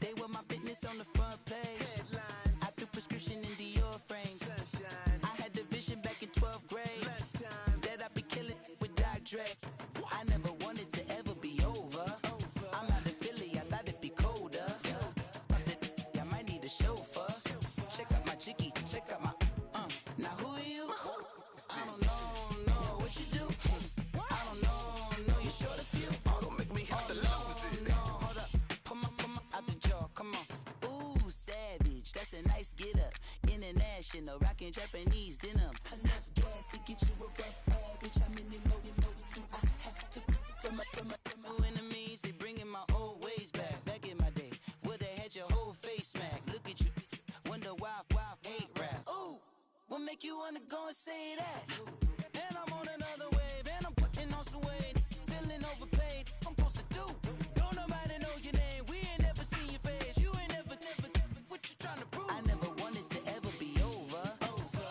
They were my business on the front page. Headlines. I threw prescription in Dior frames. Sunshine. I had the vision back in 12th grade Lunchtime. that I'd be killing with Dr. Dre. I never wanted to ever be over. I'm out of Philly, I thought it'd be colder. I might need a chauffeur. Check out my chicky, check out my Now who are you? I don't know what you do. I don't know you're short a few. Oh, don't make me have to lose it. No, hold up, come on, out the jaw, come on. Ooh, savage, that's a nice get up. International, rockin' Japanese denim. Enough gas to get you above average. How many more do I have to from my enemies? They bringing my old ways back. Back in my day, where they had your whole face smack. Look at you, wonder why hate rap. Ooh, what make you wanna go and say that? And I'm on another wave, and I'm putting on some weight. Feeling overpaid, I'm supposed to do. Don't nobody know your name, we ain't never seen your face. You ain't never, what you trying to prove? I never wanted to ever be over.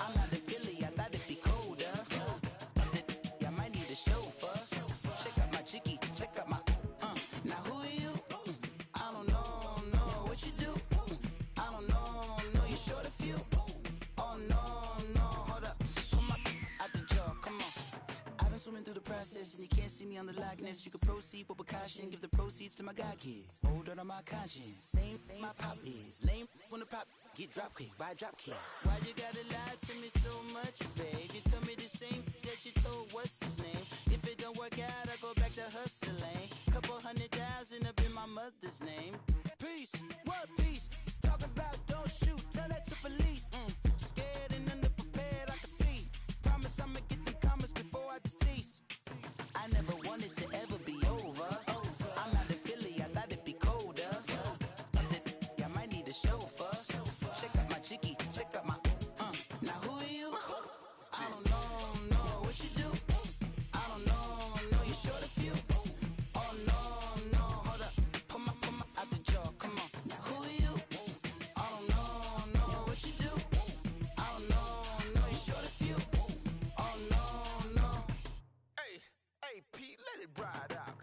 I'm out of Philly, I thought it'd be colder. I might need a chauffeur. Check out my chicky, check out my Now who are you? I don't know what you do. I don't know you're short a few. Oh no, hold up, come on, out the jaw, come on. I've been swimming through the process and you can't see me on the likeness. You can proceed with precaution, give the proceeds to my god kids. Hold on my conscience, same my pop is. Lame when the pop get drop kick by drop kick. Why you gotta lie to me so much, babe? You tell me the same that you told what's his name. If it don't work out, I go back to hustling. Couple 100,000 up in my mother's name. Peace, what peace? Talk about don't shoot, tell that to police. Scared and underprepared, I can see. Promise I'ma get them comments before I decease. I never wanted to ever be over. I'm out of Philly, I thought it'd be colder. I might need a chauffeur. Check out my chicky, check out my Now who are you? I don't know what you do. I don't know you're short a few. Oh no, hold up, come on, out the jaw, come on. Now who are you? I don't know what you do. I don't know you're short a few. Oh no. Hey, Pete, let it ride out.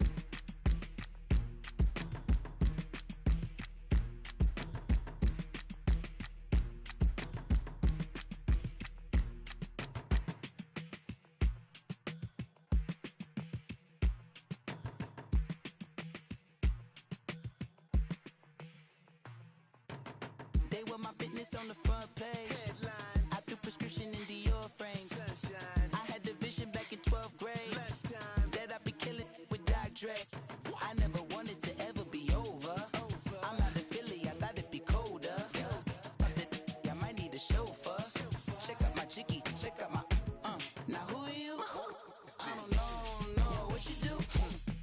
They were my business on the front page. Headlines. I threw prescription in Dior frames. Sunshine. I had the vision back in 12th grade Lunchtime. that I'd be killing with Dr. Dre. I never wanted to ever be over. I'm out of Philly, I thought it'd be colder. I might need a chauffeur. Check out my chicky, check out my Now who are you? I don't know what you do.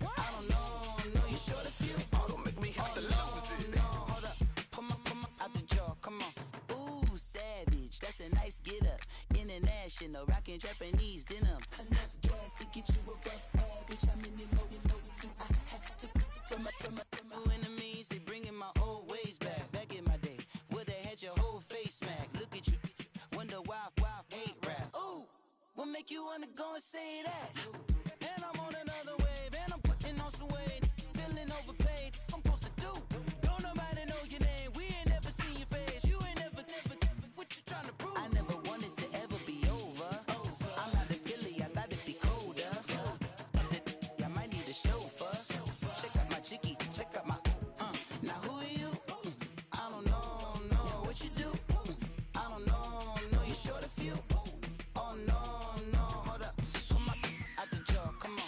I don't know you're short a few. Oh, don't make me have to lose it. No, hold up, come on, out the jaw, come on. Ooh, savage, that's a nice get up. International, rockin' Japanese denim. Enough gas to get you above average. How many more do I have to from my enemies? They bringing my old ways back. Back in my day, where they had your whole face smack. Look at you, wonder why hate rap. Ooh, what make you wanna go and say that? And I'm on another wave, and I'm putting on some weight. Feeling overpaid, I'm supposed to do. Don't nobody know your name, we ain't never seen your face. You ain't never, what you trying to prove? I never wanted to ever be over. I'm out of Philly, I thought it'd be colder. I might need a chauffeur. Check out my chicky, check out my Now who are you? I don't know what you do. I don't know you're short a few. Oh no, hold up, come on, out the jaw, come on.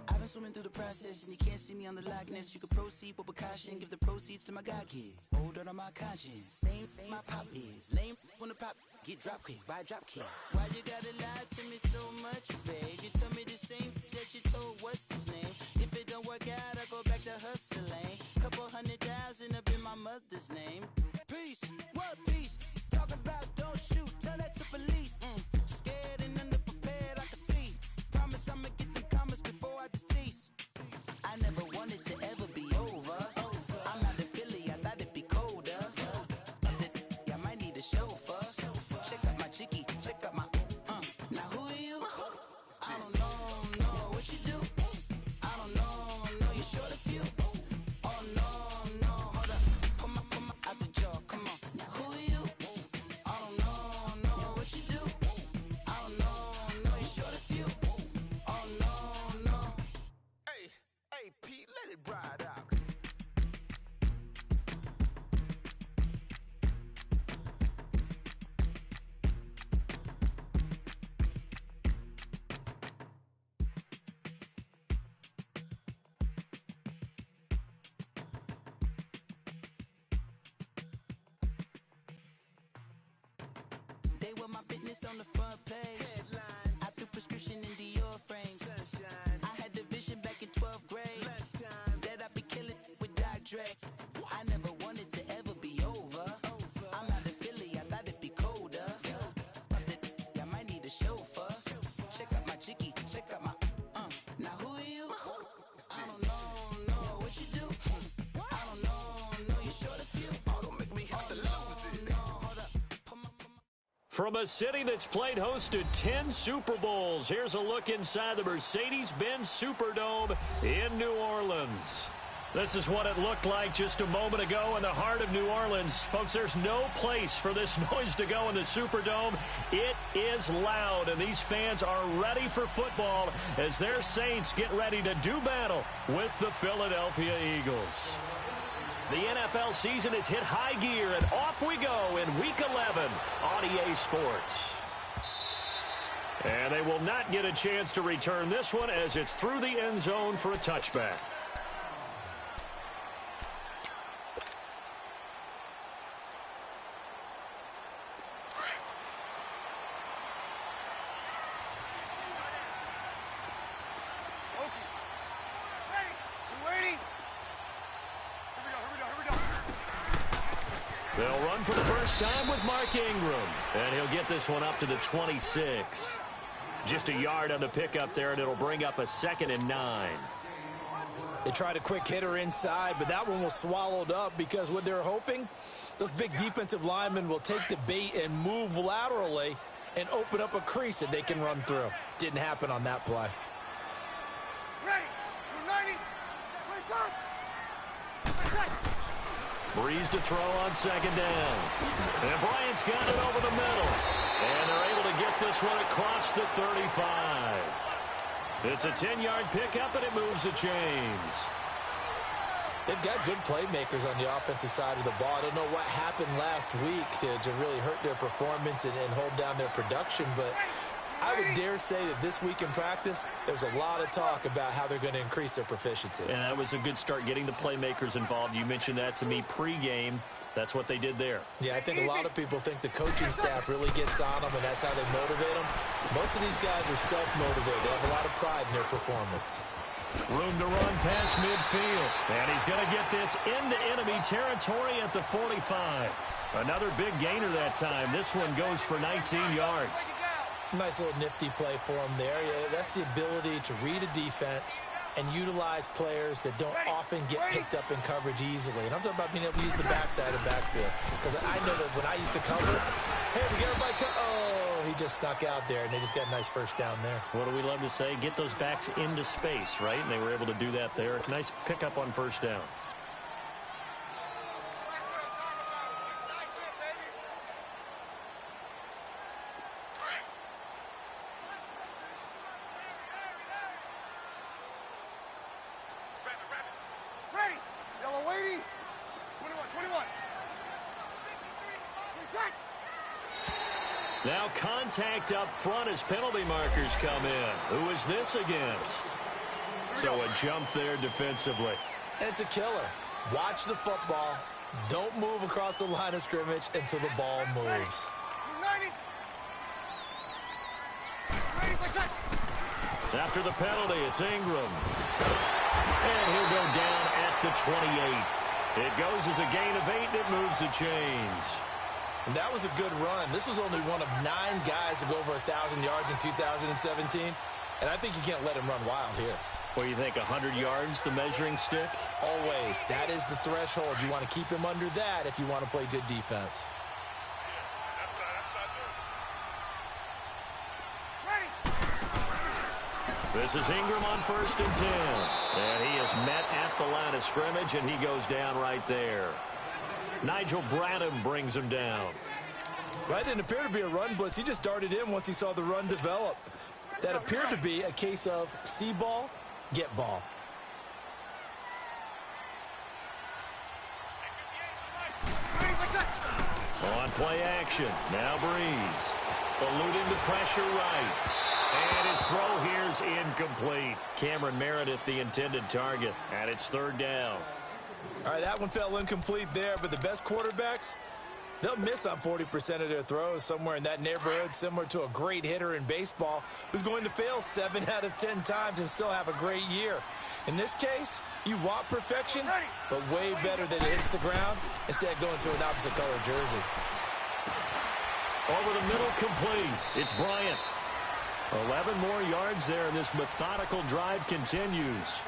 I've been swimming through the process and you can't see me on the likeness. You can proceed with precaution, give the proceeds to my god kids. Hold on my conscience, same my pop is. Lame when the pop get drop kick by drop kick. Why you gotta lie to me so much, babe? You tell me the same that you told what's his name. If it don't work out, I go back to hustling. Couple 100,000 up in my mother's name. Peace, what peace? Talk about don't shoot, tell that to police. Scared and underprepared, I can see. Promise I'ma get them comments before I decease. I never wanted to ever be over. I'm out of Philly, I thought it'd be colder. I might need a chauffeur. Check out my chicky, check out my Now who are you? I don't know what you do. I don't know you're short a few. Oh no, hold up, come They were my business on the front page. Headlines. I threw prescription in Dior frames. Sunshine. I had the vision back in 12th grade. Lunchtime. That I'd be killing with Dr. Dre. I never wanted to ever be over. I'm out of Philly, I thought it'd be colder. I might need a chauffeur. Check out my chicky, check out my Now who are you? I don't know what you do. I don't know you short a few. Oh, don't make me have to lose it. From a city that's played host to 10 Super Bowls, here's a look inside the Mercedes-Benz Superdome in New Orleans. This is what it looked like just a moment ago in the heart of New Orleans. Folks, there's no place for this noise to go in the Superdome. It is loud, and these fans are ready for football as their Saints get ready to do battle with the Philadelphia Eagles. The NFL season has hit high gear, and off we go in Week 11 on EA Sports. And they will not get a chance to return this one as it's through the end zone for a touchback. They'll run for the first time with Mark Ingram, and he'll get this one up to the 26. Just a yard on the pickup there, and it'll bring up a 2nd and 9. They tried a quick hitter inside, but that one was swallowed up because what they're hoping, those big defensive linemen will take the bait and move laterally and open up a crease that they can run through. Didn't happen on that play. Ready, 90, place up. Breeze to throw on 2nd down. And Bryant's got it over the middle. And they're able to get this one across the 35. It's a 10-yard pickup, and it moves the chains. They've got good playmakers on the offensive side of the ball. I don't know what happened last week to really hurt their performance and hold down their production, but I would dare say that this week in practice, there's a lot of talk about how they're going to increase their proficiency. And that was a good start getting the playmakers involved. You mentioned that to me pregame. That's what they did there. Yeah, I think a lot of people think the coaching staff really gets on them, and that's how they motivate them. Most of these guys are self-motivated. They have a lot of pride in their performance. Room to run past midfield. And he's going to get this into enemy territory at the 45. Another big gainer that time. This one goes for 19 yards. Nice little nifty play for him there. Yeah, that's the ability to read a defense and utilize players that don't often get picked up in coverage easily. And I'm talking about being able to use the backside of backfield. Because I know that when I used to cover, hey, we got everybody oh, he just snuck out there, and they just got a nice first down there. What do we love to say? Get those backs into space, right? And they were able to do that there. Nice pickup on first down. Now contact up front as penalty markers come in. Who is this against? So a jump there defensively. And it's a killer. Watch the football. Don't move across the line of scrimmage until the ball moves. After the penalty, it's Ingram. And he'll go down at the 28. It goes as a gain of 8, and it moves the chains. And that was a good run. This was only one of 9 guys to go over 1,000 yards in 2017. And I think you can't let him run wild here. What do you think, 100 yards, the measuring stick? Always. That is the threshold. You want to keep him under that if you want to play good defense. This is Ingram on 1st and 10. And he is met at the line of scrimmage, and he goes down right there. Nigel Bradham brings him down. Well, that didn't appear to be a run blitz. He just darted in once he saw the run develop. That appeared to be a case of see ball, get ball. On play action, now Breeze. Eluding the pressure right. And his throw here's incomplete. Cameron Meredith, the intended target, and it's 3rd down. All right, that one fell incomplete there, but the best quarterbacks, They'll miss on 40% of their throws, somewhere in that neighborhood, similar to a great hitter in baseball who's going to fail 7 out of 10 times and still have a great year. In this case, you want perfection, but way better than it hits the ground, instead going to an opposite color jersey. Over the middle, complete. It's Bryant. 11 more yards there, and this methodical drive continues.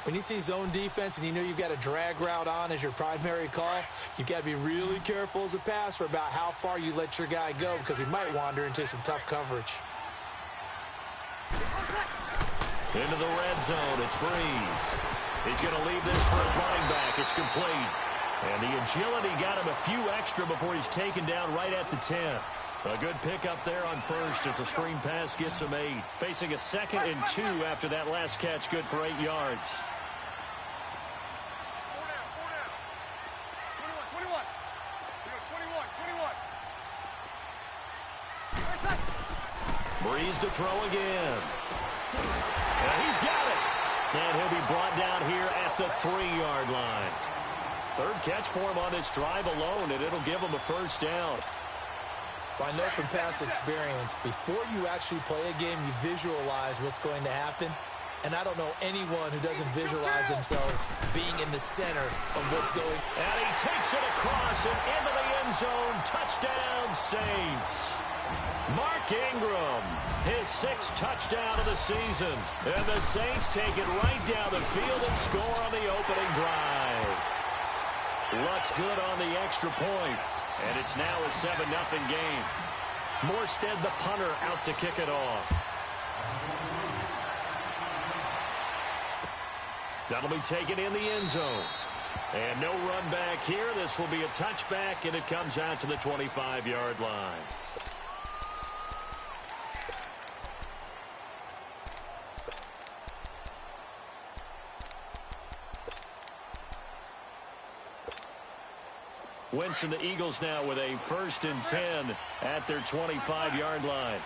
When you see zone defense and you know you've got a drag route on as your primary call, you've got to be really careful as a passer about how far you let your guy go, because he might wander into some tough coverage. Into the red zone, it's Breeze. He's going to leave this for his running back. It's complete. And the agility got him a few extra before he's taken down right at the 10. A good pickup there on first as a screen pass gets him 8. Facing a 2nd and 2 after that last catch, good for 8 yards. 21. Breeze to throw again. And he's got it. And he'll be brought down here at the 3-yard line. 3rd catch for him on this drive alone, and it'll give him a first down. Well, I know from past experience, before you actually play a game, you visualize what's going to happen. And I don't know anyone who doesn't visualize themselves being in the center of what's going. And he takes it across and into the end zone. Touchdown, Saints. Mark Ingram, his 6th touchdown of the season. And the Saints take it right down the field and score on the opening drive. Looks good on the extra point. And it's now a 7-0 game. Morstead, the punter, out to kick it off. That'll be taken in the end zone. And no run back here. This will be a touchback, and it comes out to the 25-yard line. Winston, the Eagles now with a 1st and 10 at their 25-yard line.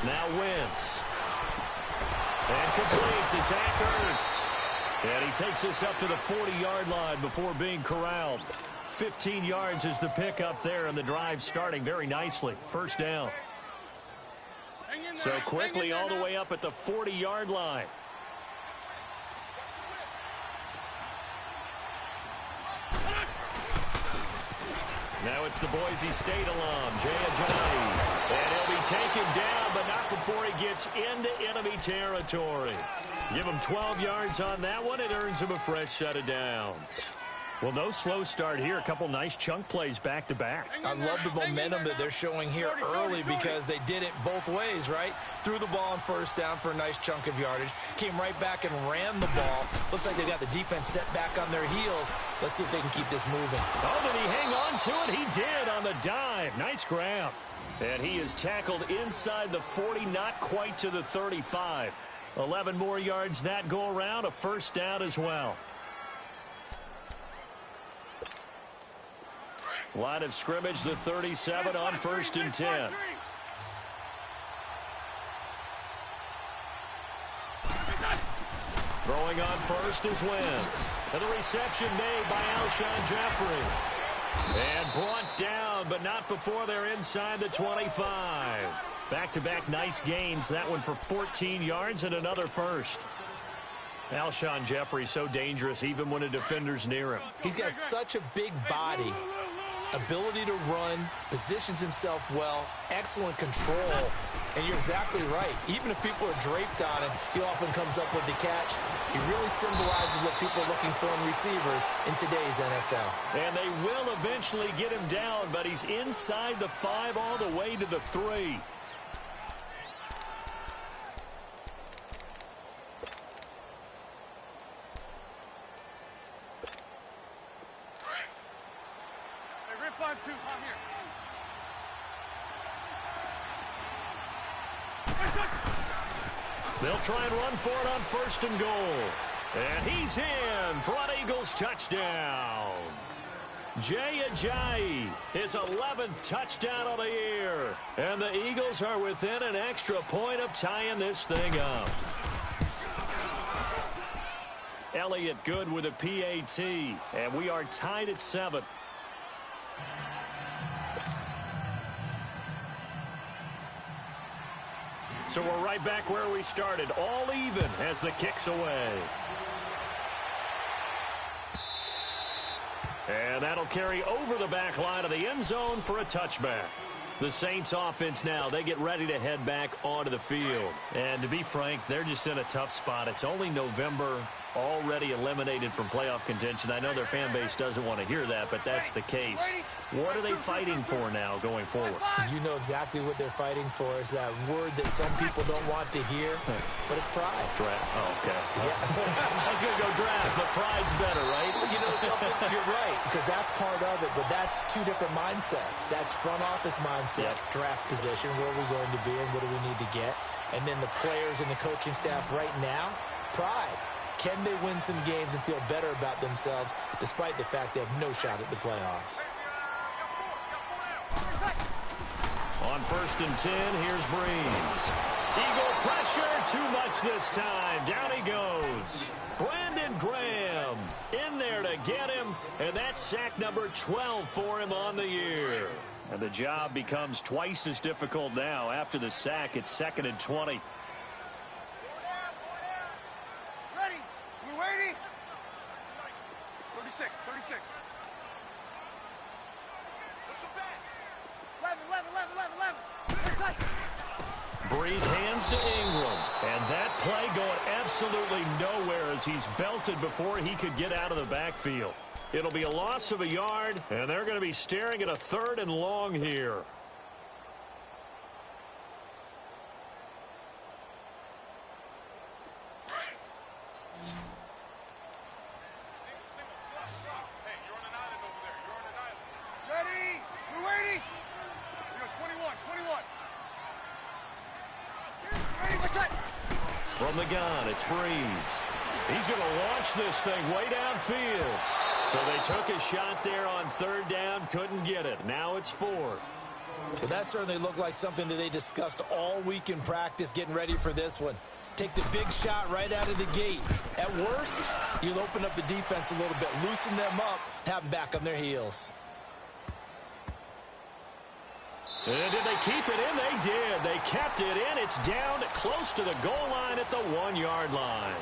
Now Wentz. And complete to Zach Ertz. And he takes this up to the 40-yard line before being corralled. 15 yards is the pickup there, and the drive starting very nicely. First down. So quickly all the way up at the 40-yard line. Now it's the Boise State alum, Jay Ajayi. And he'll be taken down, but not before he gets into enemy territory. Give him 12 yards on that one. It earns him a fresh set of downs. Well, no slow start here. A couple nice chunk plays back-to-back. I love the momentum that they're showing here early because they did it both ways, right? Threw the ball on first down for a nice chunk of yardage. Came right back and ran the ball. Looks like they got the defense set back on their heels. Let's see if they can keep this moving. Oh, did he hang on to it? He did on the dive. Nice grab. And he is tackled inside the 40, not quite to the 35. 11 more yards that go around. A first down as well. Line of scrimmage, the 37 on 1st and 10. Throwing on first is Wentz. And the reception made by Alshon Jeffrey. And brought down, but not before they're inside the 25. Back-to-back nice gains. That one for 14 yards and another first. Alshon Jeffrey so dangerous even when a defender's near him. He's got such a big body. Ability to run, positions himself well, excellent control. And you're exactly right. Even if people are draped on him, he often comes up with the catch. He really symbolizes what people are looking for in receivers in today's NFL. And they will eventually get him down, but he's inside the 5 all the way to the 3. They'll try and run for it on 1st and goal. And he's in for an Eagles touchdown. Jay Ajayi, his 11th touchdown of the year. And the Eagles are within an extra point of tying this thing up. Elliott good with a PAT. And we are tied at 7. So we're right back where we started. All even as the kick's away. And that'll carry over the back line of the end zone for a touchback. The Saints offense now, they get ready to head back onto the field. And to be frank, they're just in a tough spot. It's only November, already eliminated from playoff contention. I know their fan base doesn't want to hear that, but that's the case. What are they fighting for now going forward? You know exactly what they're fighting for. Is that word that some people don't want to hear, but it's pride. Draft. Oh, okay. Yeah. I was going to go draft, but pride's better, right? You know something? You're right, because that's part of it, but that's two different mindsets. That's front office mindset, draft position, where are we going to be and what do we need to get? And then the players and the coaching staff right now, pride. Can they win some games and feel better about themselves despite the fact they have no shot at the playoffs? On 1st and 10, here's Breeze. Eagle pressure, too much this time. Down he goes. Brandon Graham in there to get him, and that's sack number 12 for him on the year. And the job becomes twice as difficult now. After the sack, it's 2nd and 20. Ready? We waiting? 36. 11. Breeze hands to Ingram. And that play going absolutely nowhere as he's belted before he could get out of the backfield. It'll be a loss of a yard, and they're going to be staring at a 3rd and long here. Ready? We're waiting. 21. Ready, what's that? From the gun, it's Breeze. He's going to launch this thing way downfield. So they took a shot there on 3rd down, couldn't get it. Now it's 4. Well, that certainly looked like something that they discussed all week in practice getting ready for this one. Take the big shot right out of the gate. At worst, you'll open up the defense a little bit, loosen them up, have them back on their heels. And did they keep it in? They did. They kept it in. It's down close to the goal line at the 1-yard line.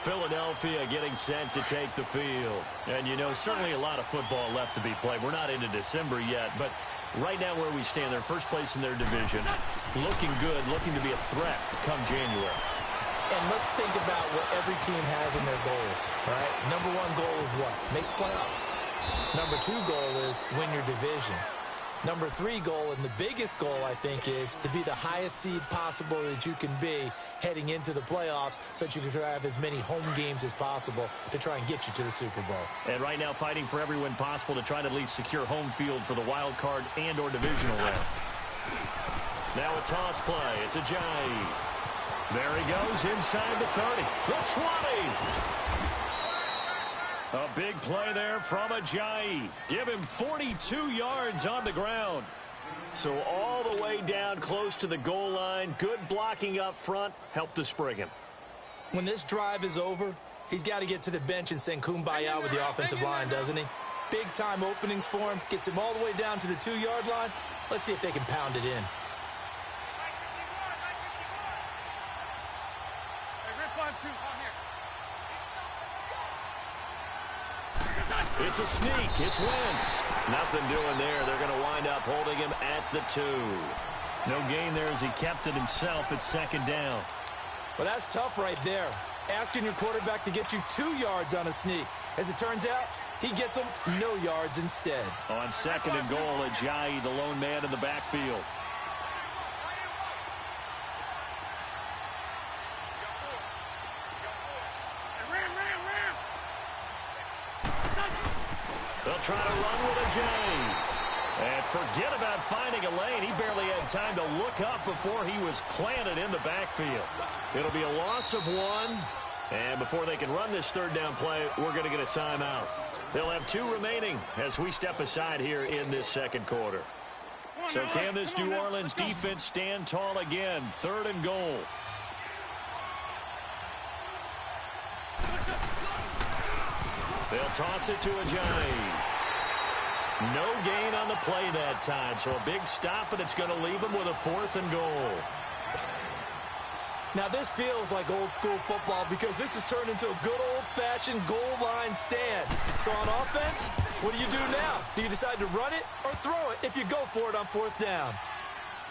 Philadelphia getting set to take the field. And, you know, certainly a lot of football left to be played. We're not into December yet, but right now where we stand, they're first place in their division. Looking good, looking to be a threat come January. And let's think about what every team has in their goals, all right? Number 1 goal is what? Make the playoffs. Number 2 goal is win your division. Number 3 goal, and the biggest goal, I think, is to be the highest seed possible that you can be heading into the playoffs so that you can have as many home games as possible to try and get you to the Super Bowl. And right now fighting for every win possible to try to at least secure home field for the wild card and or divisional round. Now a toss play. It's Ajayi. There he goes inside the 30. The 20. A big play there from Ajayi. Give him 42 yards on the ground. So all the way down close to the goal line. Good blocking up front. Helped to spring him. When this drive is over, he's got to get to the bench and sing Kumbaya with the offensive line, doesn't he? Big-time openings for him. Gets him all the way down to the 2-yard line. Let's see if they can pound it in. It's a sneak. It's Wentz. Nothing doing there. They're going to wind up holding him at the 2. No gain there as he kept it himself at 2nd down. Well, that's tough right there. Asking your quarterback to get you 2 yards on a sneak. As it turns out, he gets them no yards instead. On 2nd and goal, Ajayi, the lone man in the backfield. They'll try to run with Ajayi. And forget about finding a lane. He barely had time to look up before he was planted in the backfield. It'll be a loss of 1. And before they can run this 3rd down play, we're going to get a timeout. They'll have 2 remaining as we step aside here in this 2nd quarter. So can this New Orleans defense stand tall again? 3rd and goal. They'll toss it to Ajayi. No gain on the play that time, so a big stop, and it's going to leave them with a 4th and goal. Now, this feels like old-school football because this has turned into a good old-fashioned goal line stand. So on offense, what do you do now? Do you decide to run it or throw it if you go for it on 4th down?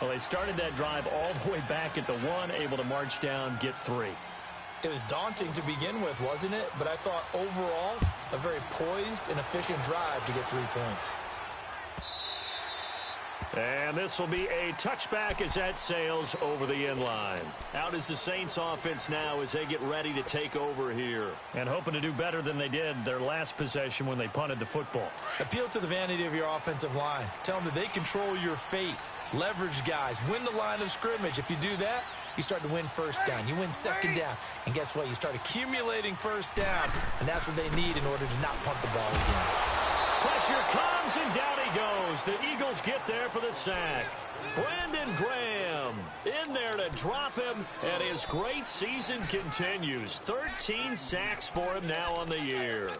Well, they started that drive all the way back at the 1, able to march down, get 3. It was daunting to begin with, wasn't it? But I thought overall, a very poised and efficient drive to get 3 points. And this will be a touchback as that sails over the end line. Out is the Saints offense now as they get ready to take over here. And hoping to do better than they did their last possession when they punted the football. Appeal to the vanity of your offensive line. Tell them that they control your fate. Leverage guys. Win the line of scrimmage. If you do that, you start to win 1st down. You win 2nd down. And guess what? You start accumulating 1st downs. And that's what they need in order to not punt the ball again. Pressure comes, and down he goes. The Eagles get there for the sack. Brandon Graham in there to drop him, and his great season continues. 13 sacks for him now on the year.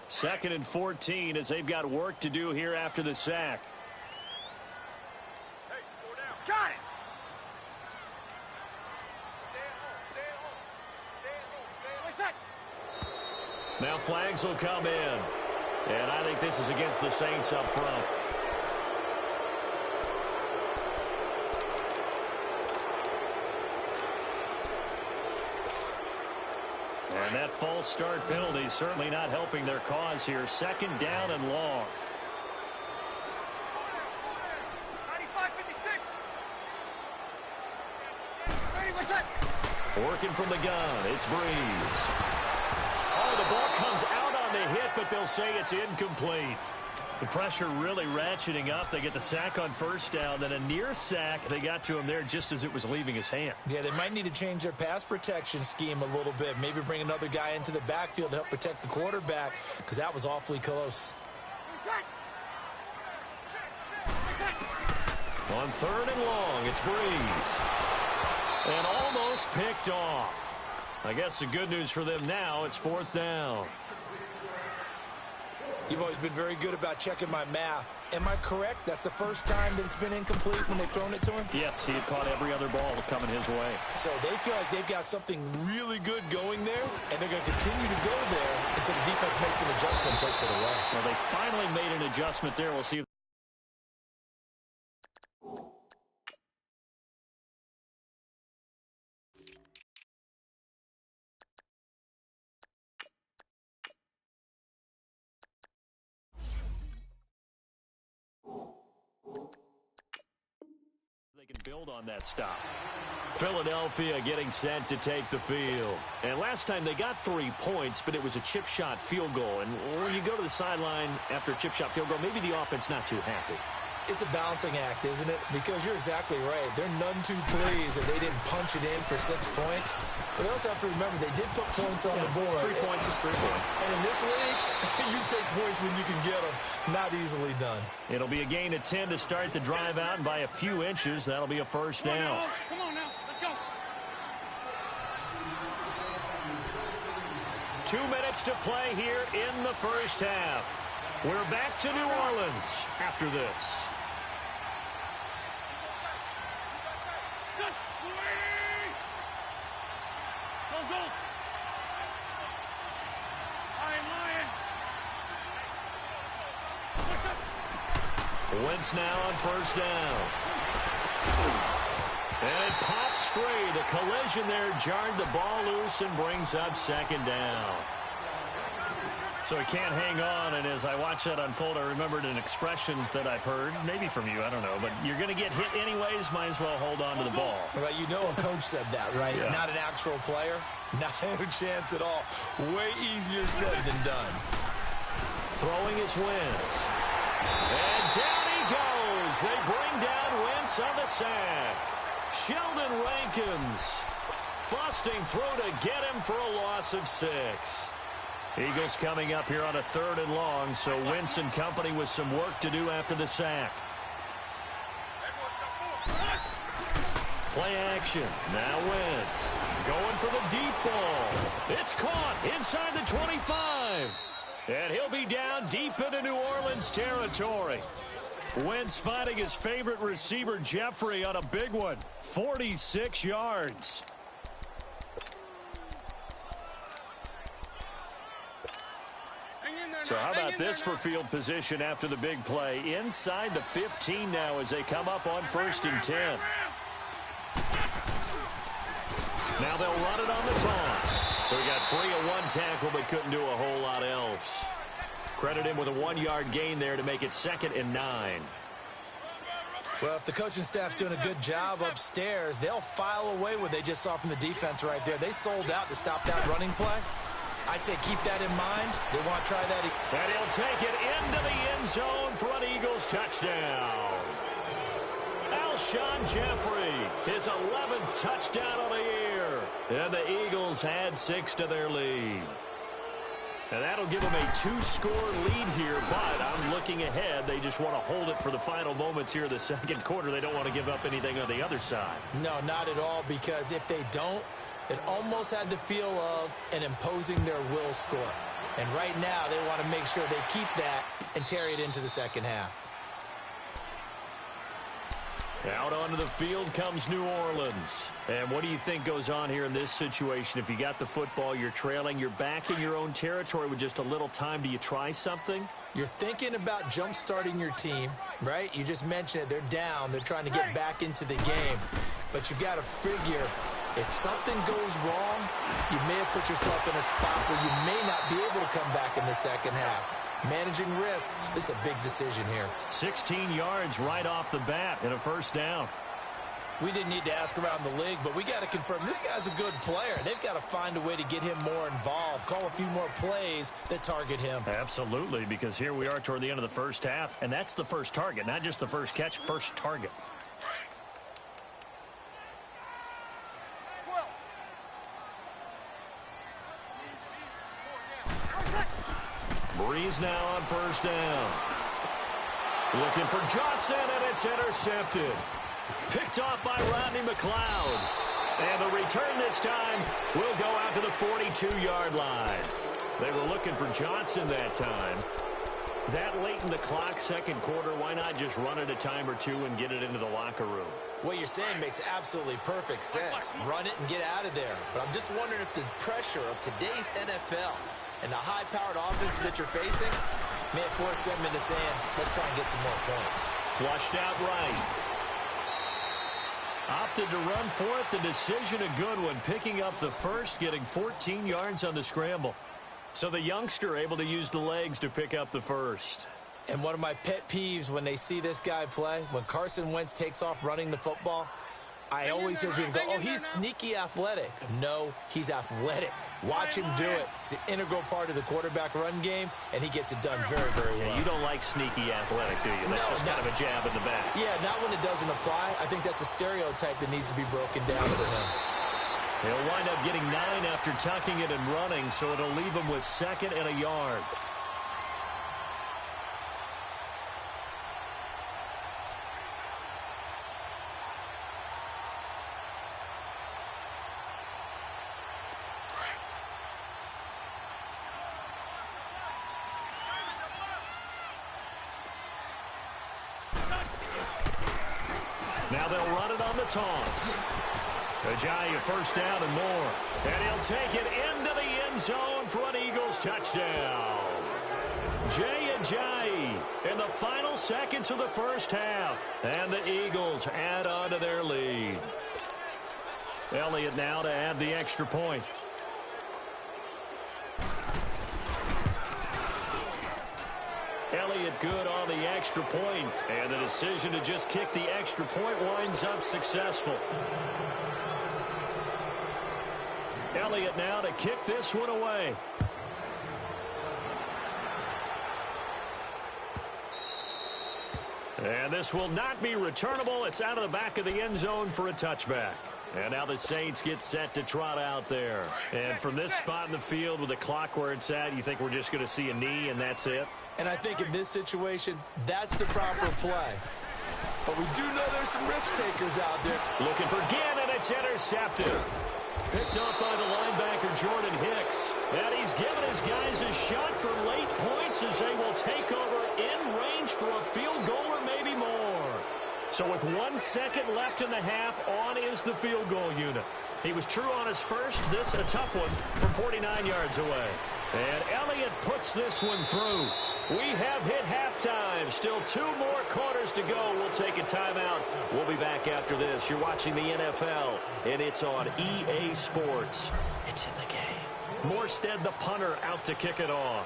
Second and 14 as they've got work to do here after the sack. Hey, 4 down. Got it. Now flags will come in. And I think this is against the Saints up front. And that false start penalty certainly not helping their cause here. 2nd down and long. 95-56. Working from the gun, it's Breeze. Oh, the ball comes out on the hit, but they'll say it's incomplete. The pressure really ratcheting up. They get the sack on 1st down, then a near sack. They got to him there just as it was leaving his hand. Yeah, they might need to change their pass protection scheme a little bit. Maybe bring another guy into the backfield to help protect the quarterback because that was awfully close. On 3rd and long, it's Breeze. And almost picked off. I guess the good news for them now, it's 4th down. You've always been very good about checking my math. Am I correct? That's the first time that it's been incomplete when they've thrown it to him? Yes, he had caught every other ball coming his way. So they feel like they've got something really good going there, and they're going to continue to go there until the defense makes an adjustment and takes it away. Well, they finally made an adjustment there. We'll see if they can build on that stop. Philadelphia getting set to take the field. And last time they got 3 points, but it was a chip shot field goal. And when you go to the sideline after a chip shot field goal, maybe the offense not too happy. It's a balancing act, isn't it? Because you're exactly right. They're none too pleased that they didn't punch it in for 6 points. But they also have to remember they did put points on the board. 3 points is 3 points. And in this league, you take points when you can get them. Not easily done. It'll be a gain of 10 to start the drive out, and by a few inches, that'll be a 1st down. Come on now. Let's go. 2 minutes to play here in the 1st half. We're back to New Orleans after this. Wentz now on 1st down. And it pops free. The collision there jarred the ball loose and brings up 2nd down. So he can't hang on, and as I watch that unfold, I remembered an expression that I've heard, maybe from you, I don't know, but you're going to get hit anyways, might as well hold on to the ball. Right, you know a coach said that, right? Yeah. Not an actual player. Not a chance at all. Way easier said than done. Throwing is Wentz. And down he goes. They bring down Wentz on the sack. Sheldon Rankins busting through to get him for a loss of 6. Eagles coming up here on a 3rd and long, so Wentz and company with some work to do after the sack. Play action. Now Wentz going for the deep ball. It's caught inside the 25. And he'll be down deep into New Orleans territory. Wentz finding his favorite receiver, Jeffrey, on a big one. 46 yards. So how about this for field position after the big play? Inside the 15 now as they come up on 1st and 10. Now they'll run it on the toss. So he got free of one tackle but couldn't do a whole lot else. Credit him with a 1-yard gain there to make it 2nd and 9. Well, if the coaching staff's doing a good job upstairs, they'll file away what they just saw from the defense right there. They sold out to stop that running play. I'd say keep that in mind. They want to try that. And he'll take it into the end zone for an Eagles touchdown. Alshon Jeffrey, his 11th touchdown of the year. And the Eagles add 6 to their lead. And that'll give them a 2-score lead here, but I'm looking ahead. They just want to hold it for the final moments here in the second quarter. They don't want to give up anything on the other side. No, not at all, because if they don't, it almost had the feel of an imposing their will score. And right now, they want to make sure they keep that and carry it into the second half. Out onto the field comes New Orleans. And what do you think goes on here in this situation? If you got the football, you're trailing, you're back in your own territory with just a little time. Do you try something? You're thinking about jump-starting your team, right? You just mentioned it. They're down. They're trying to get back into the game. But you got to figure, if something goes wrong, you may have put yourself in a spot where you may not be able to come back in the second half. Managing risk, this is a big decision here. 16 yards right off the bat and a 1st down. We didn't need to ask around the league, but we got to confirm this guy's a good player. They've got to find a way to get him more involved, call a few more plays that target him. Absolutely, because here we are toward the end of the first half, and that's the first target, not just the first catch, first target. Breeze now on 1st down. Looking for Johnson, and it's intercepted. Picked off by Rodney McLeod. And the return this time will go out to the 42-yard line. They were looking for Johnson that time. That late in the clock, second quarter, why not just run it a time or two and get it into the locker room? What you're saying makes absolutely perfect sense. Run it and get out of there. But I'm just wondering if the pressure of today's NFL and the high-powered offenses that you're facing may have forced them into saying, let's try and get some more points. Flushed out right. Opted to run for it. The decision a good one. Picking up the first, getting 14 yards on the scramble. So the youngster able to use the legs to pick up the first. And one of my pet peeves when they see this guy play, when Carson Wentz takes off running the football, I always hear people go, oh, he's sneaky athletic. No, he's athletic. Watch him do it. He's an integral part of the quarterback run game, and he gets it done very, very well. Yeah, you don't like sneaky athletic, do you? That's just kind of a jab in the back. Yeah, not when it doesn't apply. I think that's a stereotype that needs to be broken down for him. He'll wind up getting 9 after tucking it and running, so it'll leave him with 2nd and a yard. Now they'll run it on the toss. Ajayi 1st down and more. And he'll take it into the end zone for an Eagles touchdown. Jay Ajayi in the final seconds of the first half. And the Eagles add on to their lead. Elliott now to add the extra point. Elliott good on the extra point, and the decision to just kick the extra point winds up successful. Elliott now to kick this one away. And this will not be returnable. It's out of the back of the end zone for a touchback. And now the Saints get set to trot out there. And from this spot in the field with the clock where it's at, you think we're just going to see a knee and that's it? And I think in this situation, that's the proper play. but we do know there's some risk takers out there. Looking for Gannon. It's intercepted. Picked up by the linebacker, Jordan Hicks. And he's given his guys a shot for late points as they will take over in range for a field goal or maybe more. So with 1 second left in the half, on is the field goal unit. He was true on his first. This a tough one from 49 yards away. And Elliott puts this one through. We have hit halftime. Still 2 more quarters to go. We'll take a timeout. We'll be back after this. You're watching the NFL, and it's on EA Sports. It's in the game. Morstead, the punter, out to kick it off.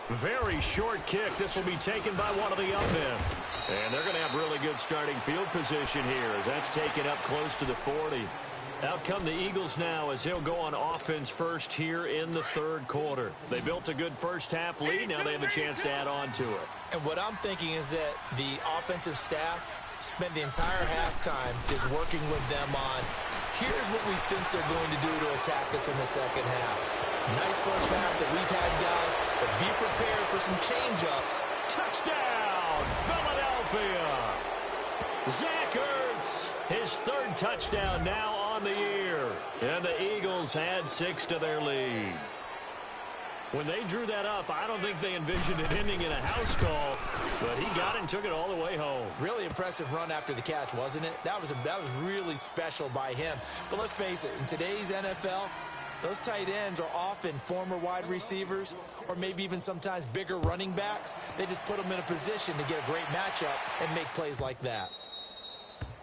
Very short kick. This will be taken by one of the up men. And they're going to have really good starting field position here as that's taken up close to the 40. Out come the Eagles now as they'll go on offense first here in the third quarter. They built a good first half lead. Now they have a chance to add on to it. And what I'm thinking is that the offensive staff spent the entire halftime just working with them on, here's what we think they're going to do to attack us in the second half. Nice first half that we've had, guys, but be prepared for some change-ups. Touchdown, Philadelphia! Zach Ertz, his 3rd touchdown now on the year. And the Eagles had 6 to their lead. When they drew that up, I don't think they envisioned it ending in a house call, but he got it and took it all the way home. Really impressive run after the catch, wasn't it? That was really special by him. But let's face it, in today's NFL, those tight ends are often former wide receivers or maybe even sometimes bigger running backs. They just put them in a position to get a great matchup and make plays like that.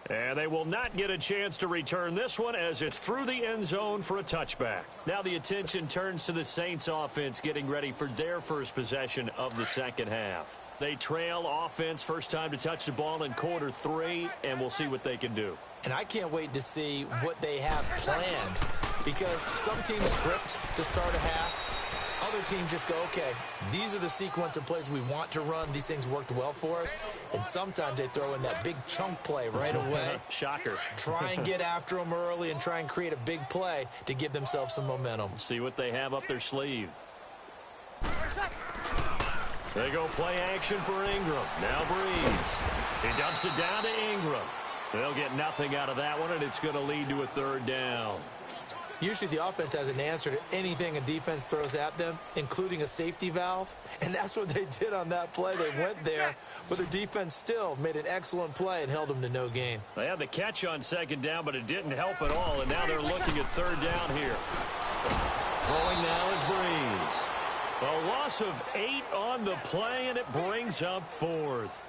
And they will not get a chance to return this one as it's through the end zone for a touchback. Now the attention turns to the Saints offense getting ready for their first possession of the second half. They trail offense first time to touch the ball in quarter 3, and we'll see what they can do. And I can't wait to see what they have planned because some teams script to start a half. Other teams just go, okay, these are the sequence of plays we want to run. These things worked well for us. And sometimes they throw in that big chunk play right away. Shocker. Try and get after them early and try and create a big play to give themselves some momentum. See what they have up their sleeve. They go play action for Ingram. Now Breeze. He dumps it down to Ingram. They'll get nothing out of that one, and it's going to lead to a 3rd down. Usually the offense has an answer to anything a defense throws at them, including a safety valve. And that's what they did on that play. They went there, but their defense still made an excellent play and held them to no gain. They had the catch on 2nd down, but it didn't help at all. And now they're looking at 3rd down here. Throwing now is Breeze. A loss of 8 on the play, and it brings up 4th.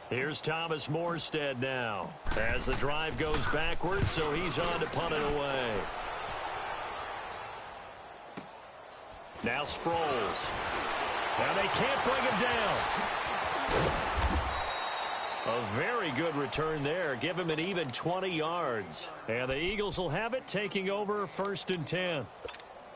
Here's Thomas Morstead now as the drive goes backwards, so he's on to punt it away. Now Sproles. Now they can't bring him down. A very good return there. Give him an even 20 yards. And the Eagles will have it, taking over 1st and 10.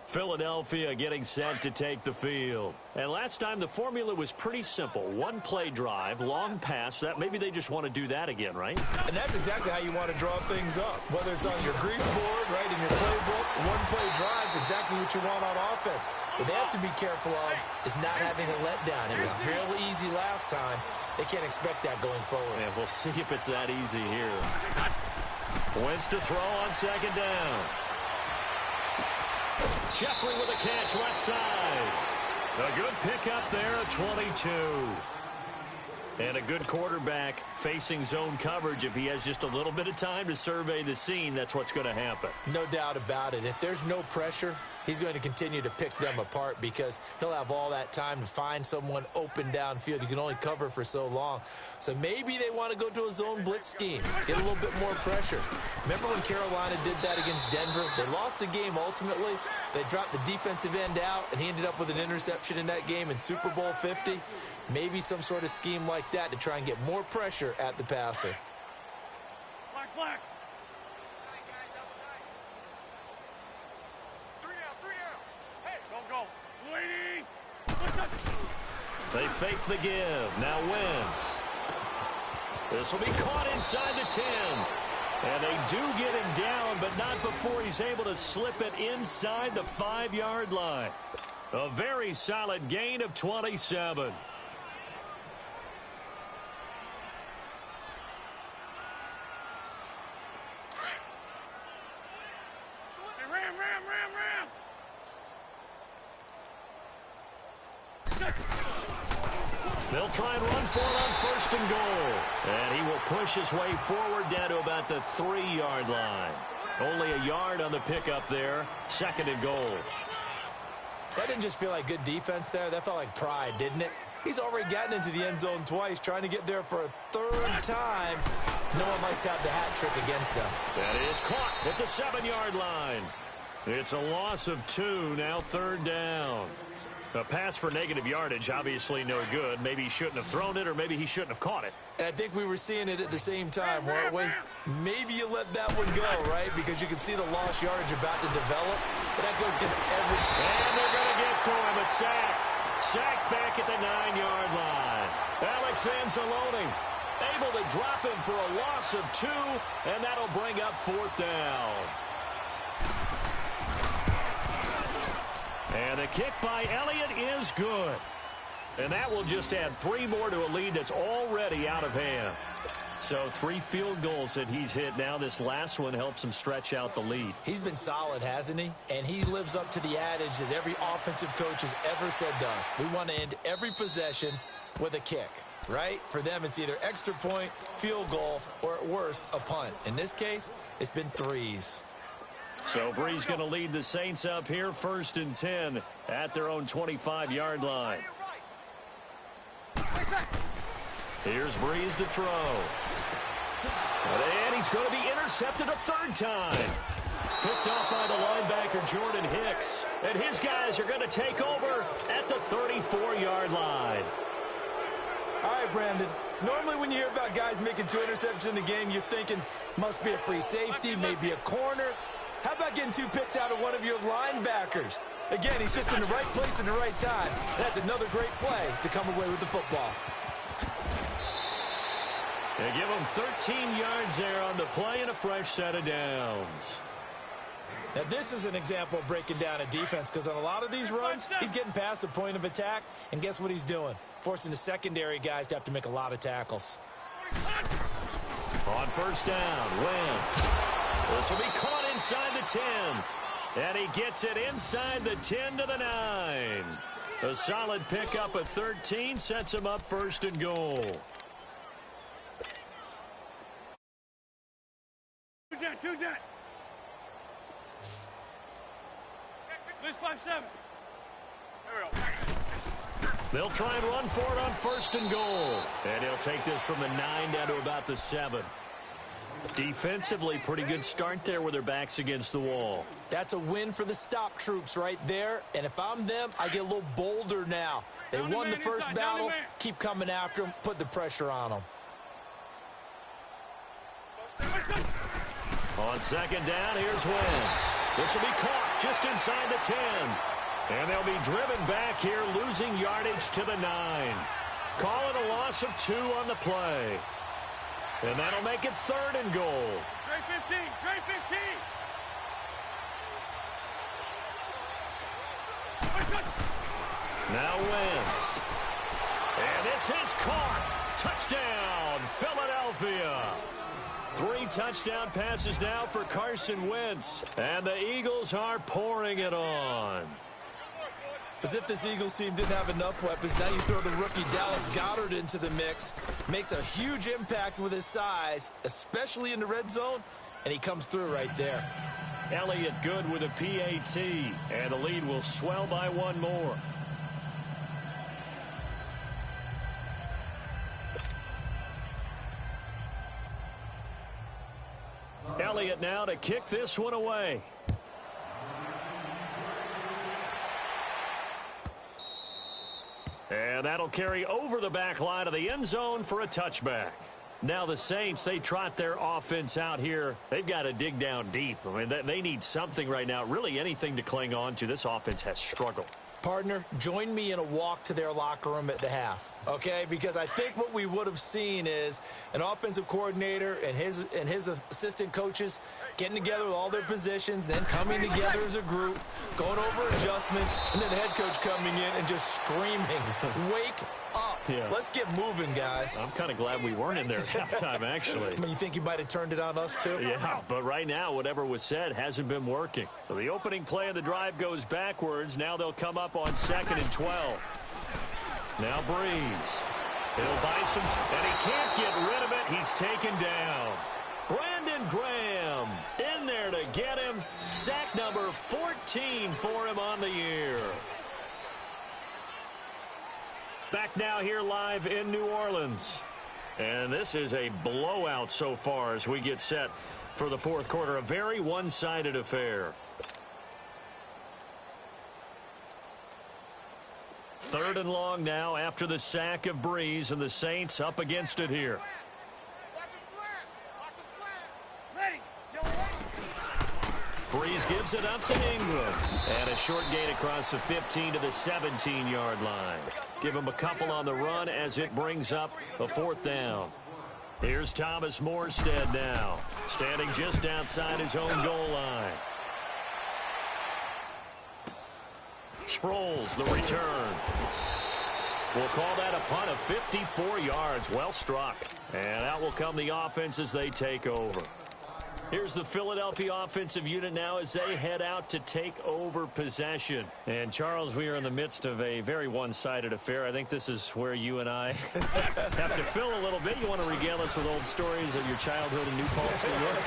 Philadelphia getting set to take the field. And last time the formula was pretty simple. 1 play drive, long pass. That maybe they just want to do that again, right? And that's exactly how you want to draw things up. Whether it's on your grease board, right, in your playbook, 1 play drive is exactly what you want on offense. What they have to be careful of is not having a letdown. It was real easy last time. They can't expect that going forward. And we'll see if it's that easy here. Wentz to throw on 2nd down. Jeffrey with a catch left side. A good pickup there at 22. And a good quarterback facing zone coverage. If he has just a little bit of time to survey the scene, that's what's going to happen. No doubt about it. If there's no pressure, he's going to continue to pick them apart because he'll have all that time to find someone open downfield. You can only cover for so long. So maybe they want to go to a zone blitz scheme, get a little bit more pressure. Remember when Carolina did that against Denver? They lost the game ultimately. They dropped the defensive end out, and he ended up with an interception in that game in Super Bowl 50. Maybe some sort of scheme like that to try and get more pressure at the passer. Black, black. They fake the give. Now Wentz. This will be caught inside the 10. And they do get him down, but not before he's able to slip it inside the 5-yard line. A very solid gain of 27. They'll try and run for it on first and goal. And he will push his way forward down to about the 3-yard line. Only a yard on the pickup there. Second and goal. That didn't just feel like good defense there. That felt like pride, didn't it? He's already gotten into the end zone twice, trying to get there for a third time. No one likes to have the hat trick against them. That is caught at the 7-yard line. It's a loss of 2, now third down. A pass for negative yardage, obviously no good. Maybe he shouldn't have thrown it, or maybe he shouldn't have caught it. And I think we were seeing it at the same time, weren't we? Maybe you let that one go, right? Because you can see the lost yardage about to develop. But that goes against every... And they're going to get to him, a sack. Sacked back at the 9-yard line. Alex Anzalone able to drop him for a loss of 2, and that'll bring up fourth down. And the kick by Elliott is good. And that will just add 3 more to a lead that's already out of hand. So 3 field goals that he's hit now. This last one helps him stretch out the lead. He's been solid, hasn't he? And he lives up to the adage that every offensive coach has ever said to us. We want to end every possession with a kick, right? For them, it's either extra point, field goal, or at worst, a punt. In this case, it's been 3s. So Brees going to lead the Saints up here, 1st and 10 at their own 25-yard line. Here's Brees to throw. And he's going to be intercepted a 3rd time. Picked off by the linebacker, Jordan Hicks. And his guys are going to take over at the 34-yard line. All right, Brandon. Normally when you hear about guys making 2 interceptions in the game, you're thinking must be a free safety, maybe a corner. How about getting 2 picks out of one of your linebackers? Again, he's just in the right place in the right time. That's another great play to come away with the football. They give him 13 yards there on the play and a fresh set of downs. Now, this is an example of breaking down a defense because on a lot of these runs, he's getting past the point of attack, and guess what he's doing? Forcing the secondary guys to have to make a lot of tackles. On first down, Wentz. This will be caught inside the 10. And he gets it inside the 10 to the 9. A solid pickup at 13 sets him up 1st and goal. Two jet. List 5-7. There we go. They'll try and run for it on 1st and goal. And he'll take this from the 9 down to about the 7. Defensively, pretty good start there with their backs against the wall. That's a win for the stop troops right there. And if I'm them, I get a little bolder now. They won the first battle. Keep coming after them. Put the pressure on them. On 2nd down, here's Wentz. This will be caught just inside the 10. And they'll be driven back here, losing yardage to the 9. Call it a loss of 2 on the play. And that'll make it 3rd and goal. Trey 15, Trey 15. Now Wentz. And this is caught. Touchdown, Philadelphia. 3 touchdown passes now for Carson Wentz. And the Eagles are pouring it on. As if this Eagles team didn't have enough weapons. Now you throw the rookie Dallas Goedert into the mix. Makes a huge impact with his size, especially in the red zone. And he comes through right there. Elliott good with a PAT. And the lead will swell by 1 more. Elliott now to kick this one away. And that'll carry over the back line of the end zone for a touchback. Now the Saints, they trot their offense out here. They've got to dig down deep. I mean, they need something right now, really anything to cling on to. This offense has struggled. Partner, join me in a walk to their locker room at the half, okay? Because I think what we would have seen is an offensive coordinator and his assistant coaches getting together with all their positions, then coming together as a group, going over adjustments, and then the head coach coming in and just screaming, wake up. Yeah. Let's get moving, guys. I'm kind of glad we weren't in there at halftime, actually. I mean, you think you might have turned it on us, too? Yeah, but right now, whatever was said hasn't been working. So the opening play of the drive goes backwards. Now they'll come up on 2nd and 12. Now Breeze. He'll buy some and he can't get rid of it. He's taken down. Brandon Graham in there to get him. Sack number 14 for him on the year. Back now here live in New Orleans. And this is a blowout so far as we get set for the fourth quarter. A very one-sided affair. 3rd and long now after the sack of Breeze, and the Saints up against it here. Breeze gives it up to Ingram. And a short gain across the 15 to the 17-yard line. Give him a couple on the run as it brings up a 4th down. Here's Thomas Morstead now, standing just outside his own goal line. Sproles, the return. We'll call that a punt of 54 yards. Well struck. And out will come the offense as they take over. Here's the Philadelphia offensive unit now as they head out to take over possession. And, Charles, we are in the midst of a very one-sided affair. I think this is where you and I have to fill a little bit. You want to regale us with old stories of your childhood in New Paltz, New York?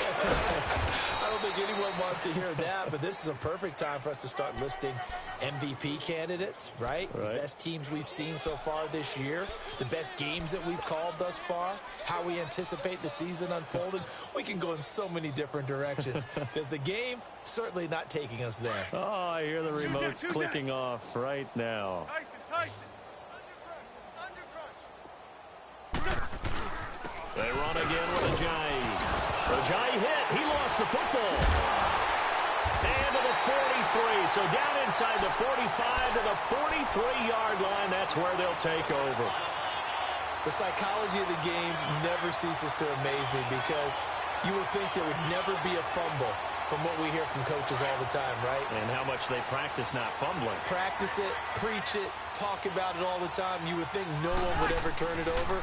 I don't think anyone wants to hear that, but this is a perfect time for us to start listing MVP candidates, right? The best teams we've seen so far this year, the best games that we've called thus far, how we anticipate the season unfolding. We can go in so many different directions because the game certainly not taking us there. Oh, I hear the remotes clicking off right now. Tyson. They run again with Ajayi. Ajayi hit. He lost the football. And to the 43. So down inside the 45 to the 43-yard line. That's where they'll take over. The psychology of the game never ceases to amaze me because you would think there would never be a fumble from what we hear from coaches all the time, right? And how much they practice not fumbling. Practice it, preach it, talk about it all the time. You would think no one would ever turn it over.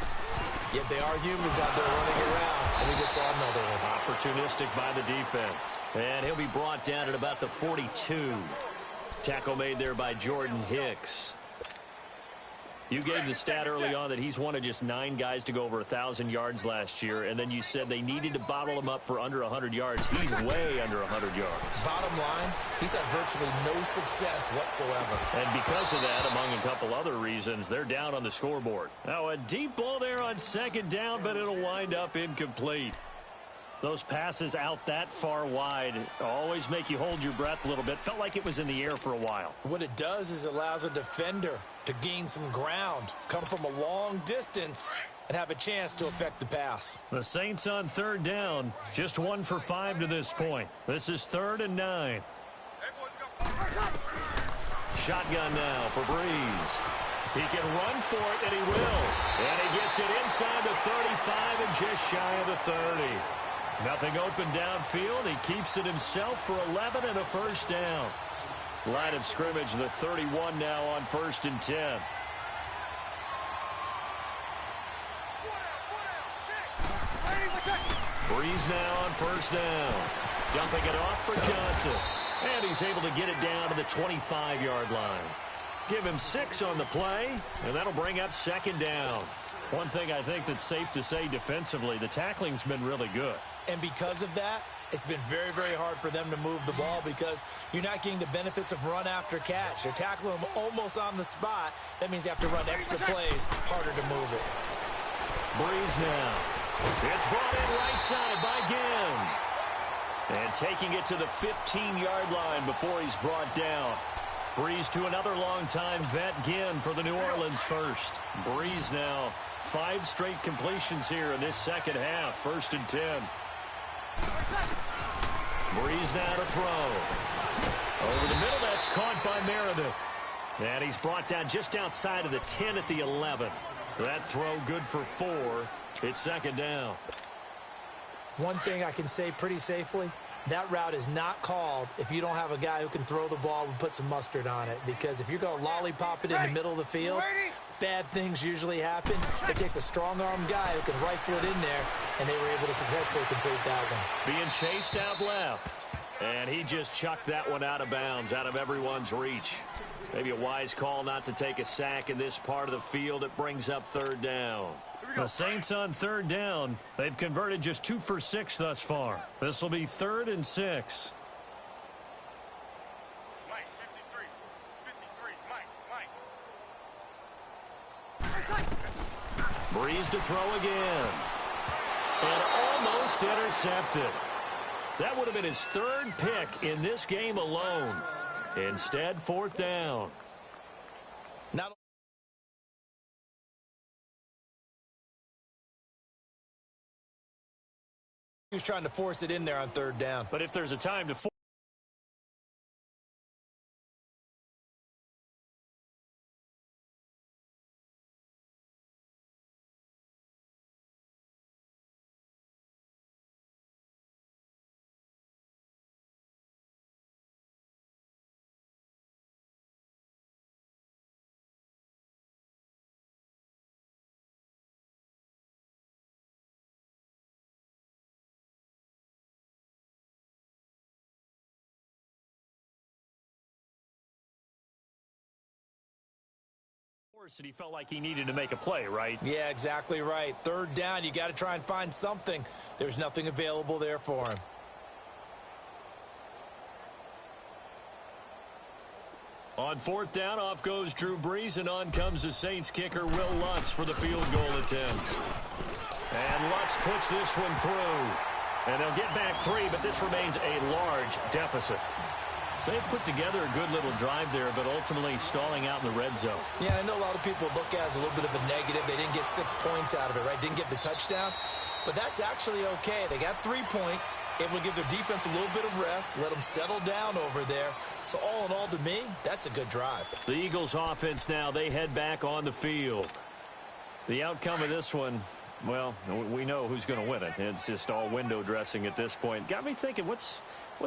Yet they are humans out there running around, and we just saw another one. Opportunistic by the defense. And he'll be brought down at about the 42. Tackle made there by Jordan Hicks. You gave the stat early on that he's one of just 9 guys to go over 1,000 yards last year, and then you said they needed to bottle him up for under 100 yards. He's way under 100 yards. Bottom line, he's had virtually no success whatsoever. And because of that, among a couple other reasons, they're down on the scoreboard. Now, a deep ball there on 2nd down, but it'll wind up incomplete. Those passes out that far wide always make you hold your breath a little bit. Felt like it was in the air for a while. What it does is it allows a defender to gain some ground, come from a long distance, and have a chance to affect the pass. The Saints on 3rd down, just 1 for 5 to this point. This is 3rd and 9. Shotgun now for Breeze. He can run for it, and he will. And he gets it inside the 35 and just shy of the 30. Nothing open downfield. He keeps it himself for 11 and a first down. Line of scrimmage, the 31 now on 1st and 10. Breeze now on 1st down. Dumping it off for Johnson. And he's able to get it down to the 25-yard line. Give him 6 on the play, and that'll bring up 2nd down. One thing I think that's safe to say defensively, the tackling's been really good. And because of that, it's been very, very hard for them to move the ball because you're not getting the benefits of run after catch. You're tackling them almost on the spot. That means you have to run extra plays, harder to move it. Breeze now. It's brought in right side by Ginn. And taking it to the 15-yard line before he's brought down. Breeze to another long-time vet, Ginn, for the New Orleans first. Breeze now 5 straight completions here in this second half. 1st and 10. Breeze now to throw. Over the middle, that's caught by Meredith. And he's brought down just outside of the 10 at the 11. That throw good for 4. It's 2nd down. One thing I can say pretty safely, that route is not called if you don't have a guy who can throw the ball and put some mustard on it. Because if you're going to lollipop it in the middle of the field, bad things usually happen. It takes a strong-arm guy who can rifle it in there, and they were able to successfully complete that one. Being chased out left. And he just chucked that one out of bounds, out of everyone's reach. Maybe a wise call not to take a sack in this part of the field. It brings up 3rd down. The Saints on 3rd down. They've converted just 2 for 6 thus far. This will be 3rd and 6. Mike, 53, Mike. Breeze to throw again. And almost intercepted. That would have been his 3rd pick in this game alone. Instead, 4th down. Not he was trying to force it in there on 3rd down. But if there's a time to force, and he felt like he needed to make a play, right? Yeah, exactly right. 3rd down, you got to try and find something. There's nothing available there for him. On 4th down, off goes Drew Brees, and on comes the Saints kicker, Will Lutz, for the field goal attempt. And Lutz puts this one through. And they'll get back 3, but this remains a large deficit. So they've put together a good little drive there, but ultimately stalling out in the red zone. Yeah, I know a lot of people look at it as a little bit of a negative. They didn't get 6 points out of it, right? Didn't get the touchdown. But that's actually okay. They got 3 points. Able to give their defense a little bit of rest, let them settle down over there. So all in all, to me, that's a good drive. The Eagles offense now, they head back on the field. The outcome of this one, well, we know who's going to win it. It's just all window dressing at this point. Got me thinking, what's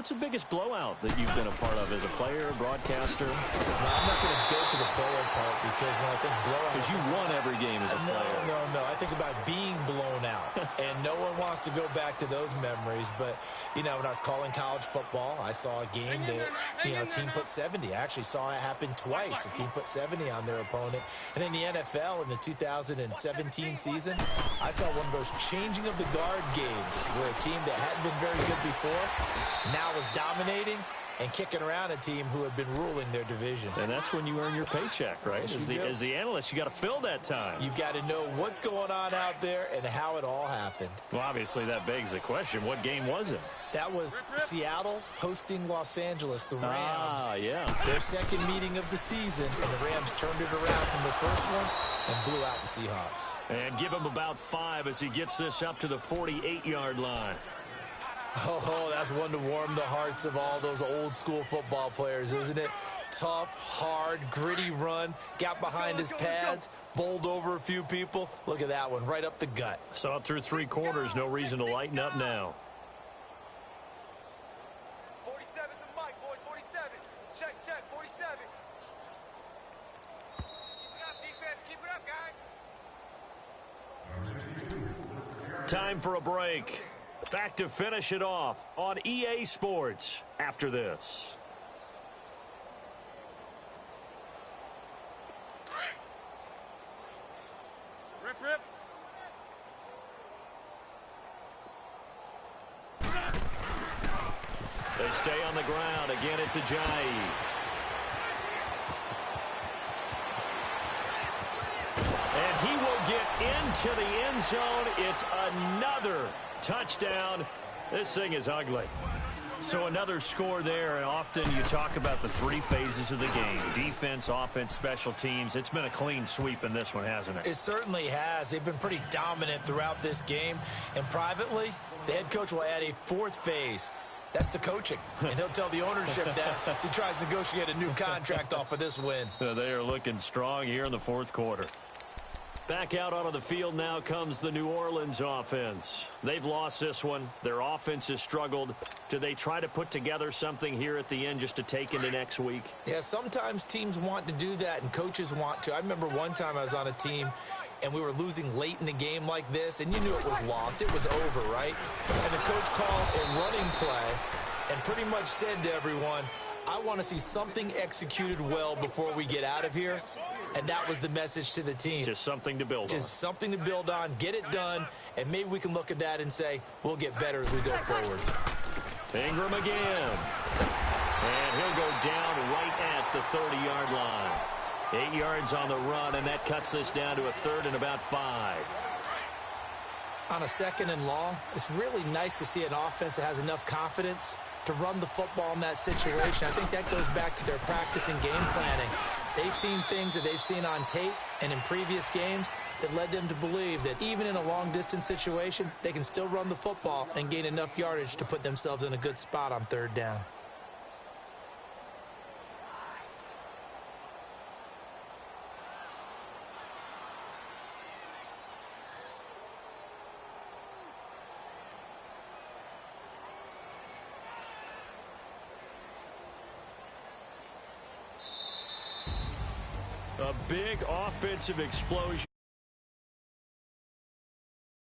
the biggest blowout that you've been a part of as a player, broadcaster? No, I'm not going to go to the player part because when I think blowout... Because you won every game as a player. No. I think about being blown out. And no one wants to go back to those memories. But, you know, when I was calling college football, I saw a game that, you know, a team put 70. I actually saw it happen twice. A team put 70 on their opponent. And in the NFL, in the 2017 season, I saw one of those changing of the guard games where a team that hadn't been very good before now was dominating and kicking around a team who had been ruling their division. And that's when you earn your paycheck, right? As the analyst, you got to fill that time. You've got to know what's going on out there and how it all happened. Well, obviously, that begs the question, what game was it? That was Seattle hosting Los Angeles, the Rams. Ah, yeah. Their second meeting of the season, and the Rams turned it around from the first one and blew out the Seahawks. And give him about 5 as he gets this up to the 48-yard line. Oh, that's one to warm the hearts of all those old school football players, isn't it? Tough, hard, gritty run, got behind his pads, bowled over a few people. Look at that one, right up the gut. Saw it through 3 quarters, no reason to lighten up now. 47 the mic, boys, 47. Check, 47. Keep it up, defense, keep it up, guys. Time for a break. Back to finish it off on EA Sports after this. Rip. They stay on the ground. Again, it's Ajayi. And he will get into the end zone. It's another touchdown. This thing is ugly. So another score there, and often you talk about the three phases of the game: defense, offense, special teams. It's been a clean sweep in this one, hasn't it? It certainly has. They've been pretty dominant throughout this game. And privately, the head coach will add a fourth phase. That's the coaching. And he'll tell the ownership that as he tries to negotiate a new contract off of this win. They are looking strong here in the fourth quarter. Back out onto the field now comes the New Orleans offense. They've lost this one. Their offense has struggled. Do they try to put together something here at the end just to take into next week? Yeah, sometimes teams want to do that and coaches want to. I remember one time I was on a team and we were losing late in the game like this, and you knew it was lost. It was over, right? And the coach called a running play and pretty much said to everyone, I want to see something executed well before we get out of here. And that was the message to the team. Just something to build on. Just something to build on, get it done, and maybe we can look at that and say, we'll get better as we go forward. Ingram again. And he'll go down right at the 30-yard line. 8 yards on the run, and that cuts this down to a third and about 5. On a second and long, it's really nice to see an offense that has enough confidence to run the football in that situation. I think that goes back to their practice and game planning. They've seen things that they've seen on tape and in previous games that led them to believe that even in a long-distance situation, they can still run the football and gain enough yardage to put themselves in a good spot on third down. A big offensive explosion.